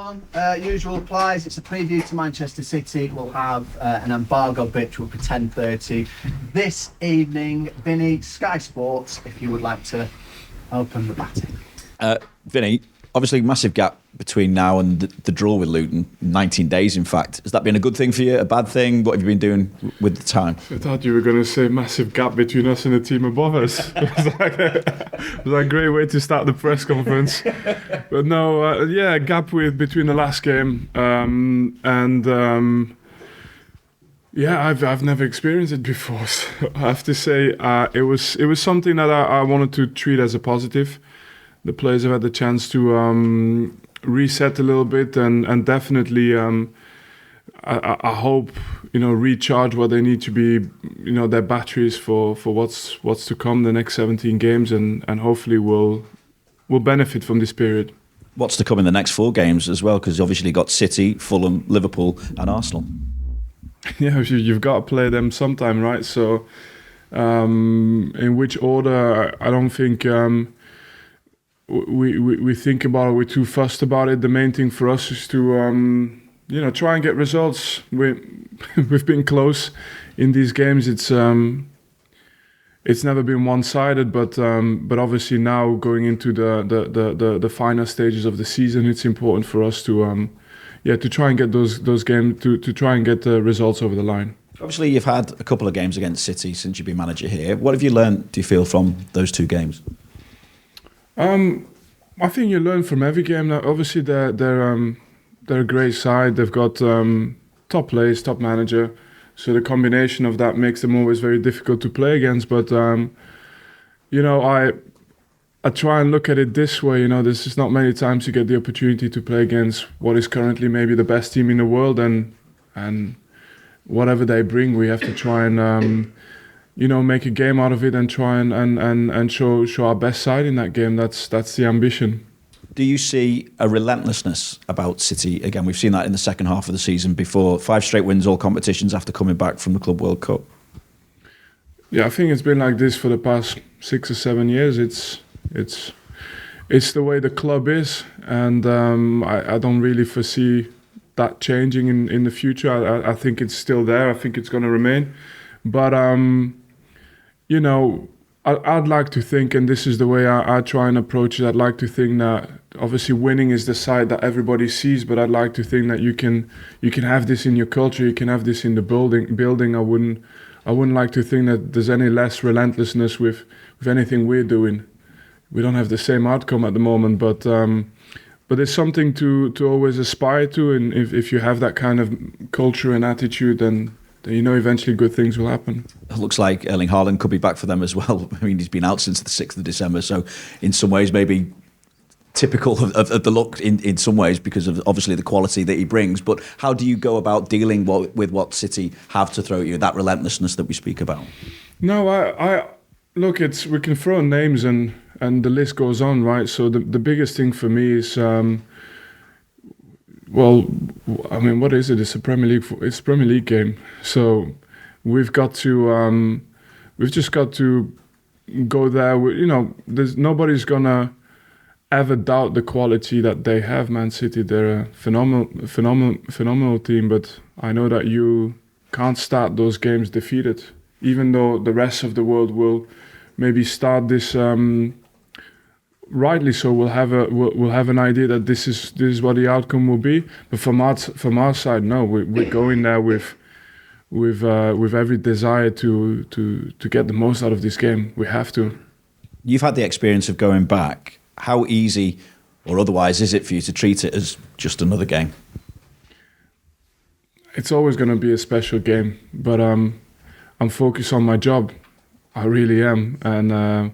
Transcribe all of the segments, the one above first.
everyone. Usual applies. It's a preview to Manchester City. We'll have an embargo bit for 10:30 this evening. Vinny, Sky Sports, if you would like to open the batting. Vinny, obviously massive gap between now and the draw with Luton, 19 days in fact. Has that been a good thing for you, a bad thing? What have you been doing with the time? I thought you were going to say massive gap between us and the team above us. It was like a great way to start the press conference. But no, gap between the last game I've never experienced it before. So I have to say it was something that I wanted to treat as a positive. The players have had the chance to reset a little bit and definitely I hope recharge what they need to be, their batteries for what's to come the next 17 games and hopefully we'll benefit from this period. What's to come in the next 4 games as well, because obviously you've got City, Fulham, Liverpool and Arsenal. Yeah, you've got to play them sometime, right? So in which order, I don't think we think about it, we're too fussed about it. The main thing for us is to try and get results. We've been close in these games. It's never been one-sided, but obviously now going into the final stages of the season, it's important for us to try and get those games to try and get the results over the line. Obviously, you've had a couple of games against City since you've been manager here. What have you learned, do you feel, from those 2 games? I think you learn from every game. Now, obviously, they're a great side. They've got top players, top manager. So the combination of that makes them always very difficult to play against. But I try and look at it this way. This is not many times you get the opportunity to play against what is currently maybe the best team in the world, and whatever they bring, we have to try and make a game out of it and try and show our best side in that game. That's the ambition. Do you see a relentlessness about City? Again, we've seen that in the second half of the season before. 5 straight wins, all competitions after coming back from the Club World Cup. Yeah, I think it's been like this for the past 6 or 7 years. It's the way the club is, and I don't really foresee that changing in the future. I think it's still there. I think it's going to remain. But I'd like to think, and this is the way I try and approach it, I'd like to think that obviously winning is the side that everybody sees, but I'd like to think that you can have this in your culture, you can have this in the building. I wouldn't like to think that there's any less relentlessness with anything we're doing. We don't have the same outcome at the moment, but it's something to always aspire to, and if you have that kind of culture and attitude, then eventually good things will happen. It looks like Erling Haaland could be back for them as well. I mean, he's been out since the 6th of December, so in some ways maybe typical of the look in some ways because of obviously the quality that he brings. But how do you go about dealing with what City have to throw at you, that relentlessness that we speak about? No, I look, we can throw names and the list goes on, right? So the biggest thing for me is what is it? It's a Premier League game. So we've just got to go there. There's nobody's gonna ever doubt the quality that they have. Man City, they're a phenomenal team. But I know that you can't start those games defeated, even though the rest of the world will maybe start this. Rightly so, we'll have an idea that this is what the outcome will be. But from our side, no, we're going there with every desire to get the most out of this game. We have to. You've had the experience of going back. How easy or otherwise is it for you to treat it as just another game? It's always going to be a special game, but I'm focused on my job. I really am, and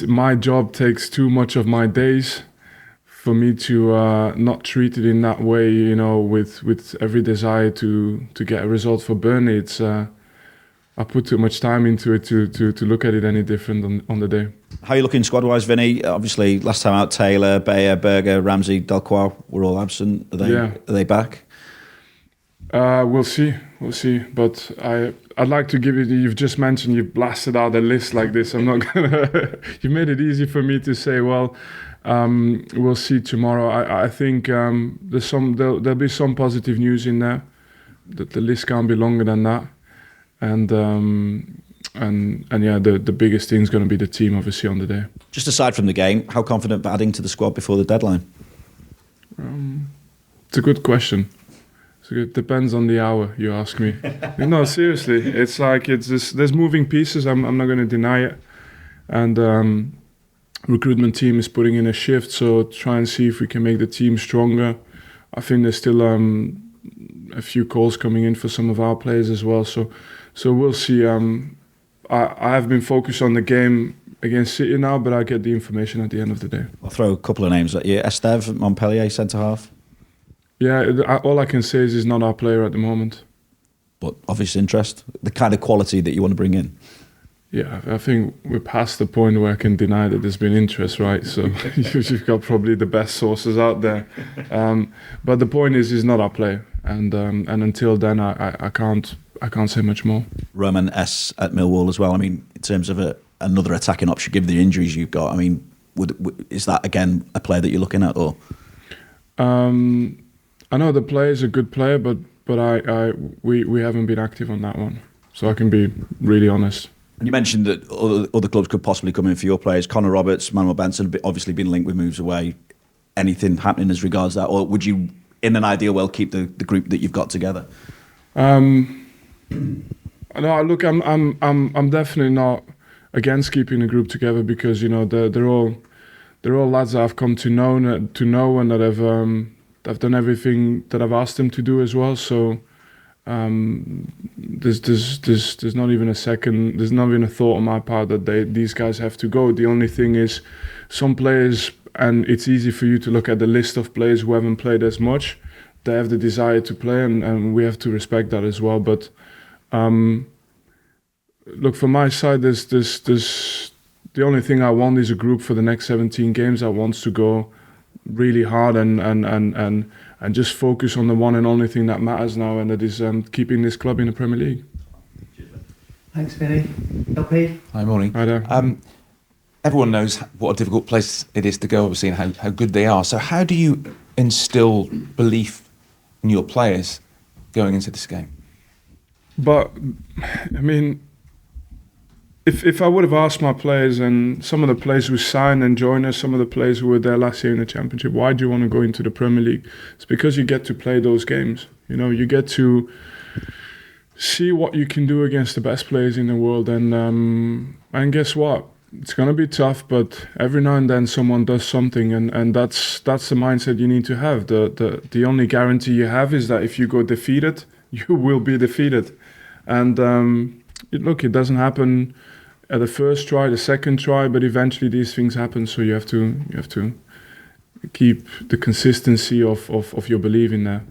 my job takes too much of my days for me to not treat it in that way. With every desire to get a result for Burnley. It's I put too much time into it to look at it any different on the day. How are you looking squad-wise, Vinny? Obviously, last time out, Taylor, Bayer, Berger, Ramsey, Delcroix were all absent. Are they back? We'll see. But I'd like to give you. You've just mentioned you've blasted out a list like this. I'm not gonna. You made it easy for me to say. Well, We'll see tomorrow. I think there'll be some positive news in there. The list can't be longer than that, and yeah, the biggest thing is going to be the team, obviously, on the day. Just aside from the game, how confident about adding to the squad before the deadline? It's a good question. It depends on the hour, you ask me. No, seriously, it's like there's moving pieces. I'm not going to deny it, and recruitment team is putting in a shift, so try and see if we can make the team stronger. I think there's still a few calls coming in for some of our players as well. So we'll see. I have been focused on the game against City now, but I get the information at the end of the day. I'll throw a couple of names at you. Esteve, Montpellier, centre half. Yeah, all I can say is he's not our player at the moment. But obvious interest, the kind of quality that you want to bring in. Yeah, I think we're past the point where I can deny that there's been interest, right? So you've got probably the best sources out there. But the point is, he's not our player, and until then, I can't say much more. Roman S at Millwall as well. I mean, in terms of another attacking option, given the injuries you've got, I mean, is that again a player that you're looking at, or? I know the player is a good player, but we haven't been active on that one, so I can be really honest. You mentioned that other clubs could possibly come in for your players. Connor Roberts, Manuel Benson, obviously been linked with moves away. Anything happening as regards that, or would you, in an ideal world, keep the group that you've got together? No, look, I'm definitely not against keeping the group together, because they're all lads that I've come to know and that I've done everything that I've asked them to do as well. So. There's not even a second. There's not even a thought on my part that these guys have to go. The only thing is, some players, and it's easy for you to look at the list of players who haven't played as much. They have the desire to play, and we have to respect that as well. But look, from my side, there's the only thing I want is a group for the next 17 games that wants to go really hard and just focus on the one and only thing that matters now, and that is keeping this club in the Premier League. Thanks, Vinny. LP? Hi, morning. Hi there. Everyone knows what a difficult place it is to go, obviously, and how good they are. So how do you instill belief in your players going into this game? But, I mean, if I would have asked my players, and some of the players who signed and joined us, some of the players who were there last year in the Championship, why do you want to go into the Premier League? It's because you get to play those games. You get to see what you can do against the best players in the world. And guess what? It's going to be tough, but every now and then someone does something, and that's the mindset you need to have. The only guarantee you have is that if you go defeated, you will be defeated. And look, it doesn't happen at the first try, the second try, but eventually these things happen. So you have to keep the consistency of your belief in there.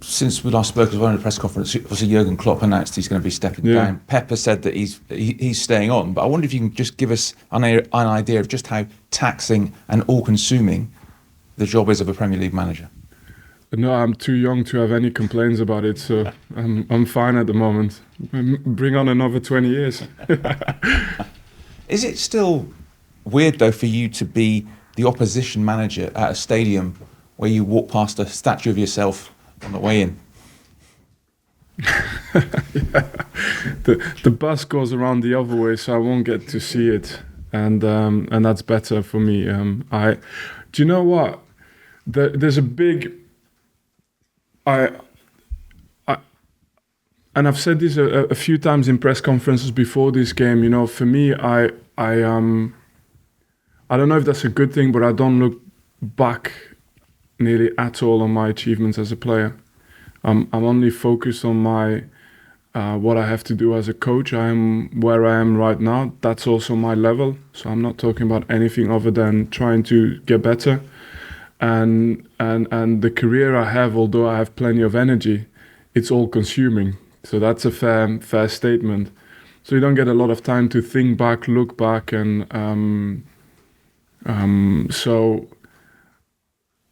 Since we last spoke as well in the press conference, obviously Jurgen Klopp announced he's going to be stepping down. Pep has said that he's staying on, but I wonder if you can just give us an idea of just how taxing and all-consuming the job is of a Premier League manager. No, I'm too young to have any complaints about it, so I'm fine at the moment. Bring on another 20 years. Is it still weird, though, for you to be the opposition manager at a stadium where you walk past a statue of yourself on the way in? Yeah. The bus goes around the other way, so I won't get to see it, and that's better for me. Do you know what? There's a big. And I've said this a few times in press conferences before this game. For me, I don't know if that's a good thing, but I don't look back nearly at all on my achievements as a player. I'm only focused on my what I have to do as a coach. I am where I am right now. That's also my level. So I'm not talking about anything other than trying to get better. And the career I have, although I have plenty of energy, it's all consuming. So that's a fair statement. So you don't get a lot of time to think back, look back, and so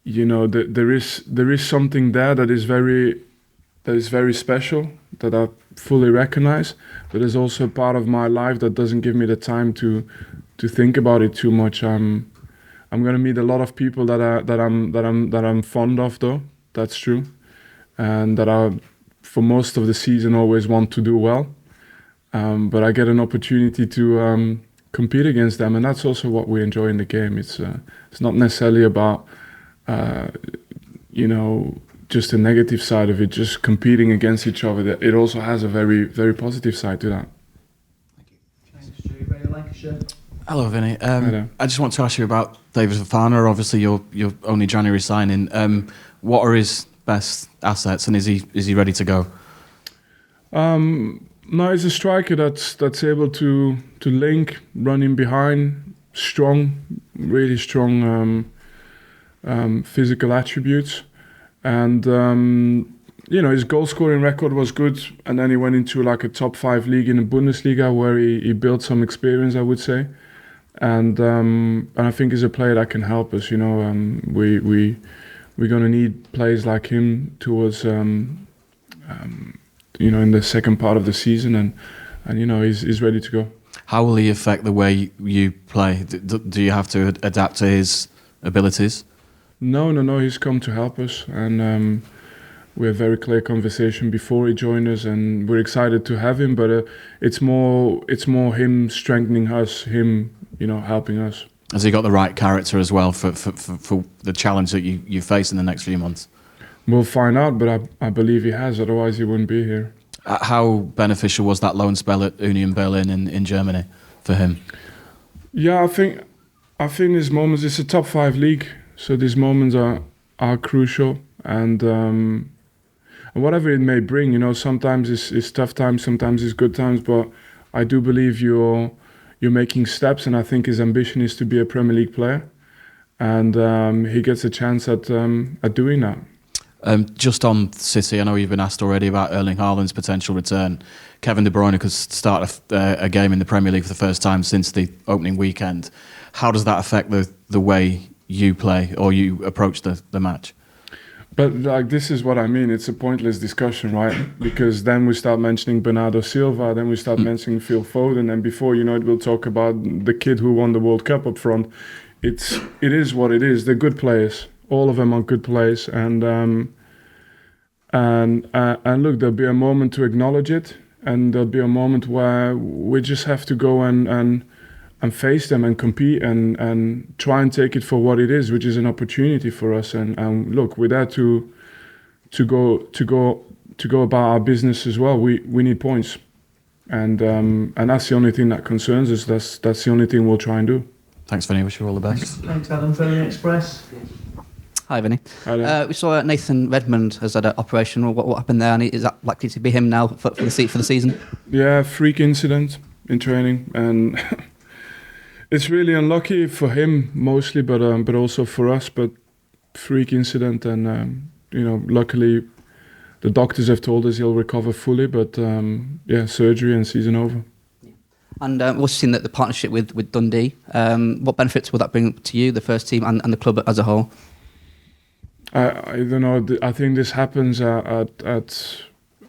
there is something there that is very special, that I fully recognize. But there's also a part of my life that doesn't give me the time to think about it too much. I'm gonna meet a lot of people that I'm fond of, though. That's true, and that I, for most of the season, always want to do well. But I get an opportunity to compete against them, and that's also what we enjoy in the game. It's not necessarily about just the negative side of it, just competing against each other. It also has a very, very positive side to that. Thanks, Stu. Radio Lancashire. Hello, Vinny. Hi there. I just want to ask you about David Fofana. Obviously, your only January signing. What are his best assets, and is he ready to go? No, he's a striker that's able to link, running behind, strong, really strong physical attributes, and his goal scoring record was good. And then he went into like a top 5 league in the Bundesliga, where he built some experience, I would say. And I think he's a player that can help us. We're gonna need players like him towards in the second part of the season, and he's ready to go. How will he affect the way you play? Do you have to adapt to his abilities? No. He's come to help us, and we had very clear conversation before he joined us, and we're excited to have him. But it's more him strengthening us, him helping us. Has he got the right character as well for the challenge that you face in the next few months? We'll find out, but I believe he has. Otherwise, he wouldn't be here. How beneficial was that loan spell at Union Berlin in Germany for him? Yeah, I think these moments. It's a top 5 league, so these moments are crucial. And whatever it may bring, sometimes it's tough times, sometimes it's good times. But I do believe you're making steps, and I think his ambition is to be a Premier League player, and he gets a chance at doing that. Just on City, I know you've been asked already about Erling Haaland's potential return. Kevin De Bruyne could start a game in the Premier League for the first time since the opening weekend. How does that affect the way you play or you approach the match? But this is what I mean. It's a pointless discussion, right? Because then we start mentioning Bernardo Silva, then we start mentioning Phil Foden, and before you know it, we'll talk about the kid who won the World Cup up front. It is what it is. They're good players. All of them are good players, and look, there'll be a moment to acknowledge it, and there'll be a moment where we just have to go and face them and compete and try and take it for what it is, which is an opportunity for us. And look, we're there to go about our business as well. We need points, and that's the only thing that concerns us. That's the only thing we'll try and do. Thanks, Vinny. Wish you all the best. Thanks, Adam. Daily Express. Hi, Vinny. Hi there. We saw Nathan Redmond has had an operation. What happened there? And is that likely to be him now for the season? Yeah, freak incident in training, and it's really unlucky for him mostly, but also for us. But freak incident, and luckily the doctors have told us he'll recover fully. But surgery and season over. And we've also seen that the partnership with Dundee. What benefits will that bring to you, the first team, and the club as a whole? I don't know. I think this happens at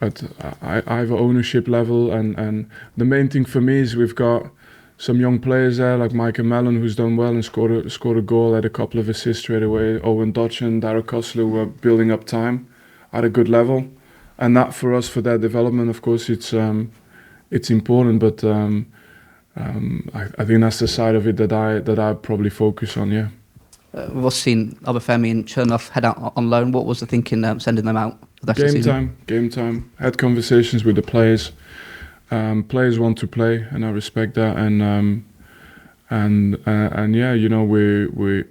either ownership level, and the main thing for me is we've got some young players there like Michael Mellon, who's done well and scored a goal, had a couple of assists straight away. Owen Dodge and Datro Fofana were building up time at a good level, and that for us, for their development, of course, it's important. But I think that's the side of it that I probably focus on. Yeah. We've also seen Obafemi and Chernoff head out on loan. What was the thinking sending them out for the rest of the season? Game time. Had conversations with the players. Players want to play, and I respect that. And yeah, we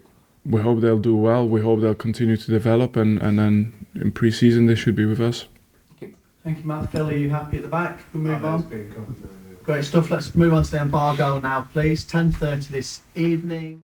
hope they'll do well. We hope they'll continue to develop, and then in pre-season they should be with us. Thank you, Matt. Phil, are you happy at the back? We'll move on. Great stuff. Let's move on to the embargo now, please. 10:30 this evening.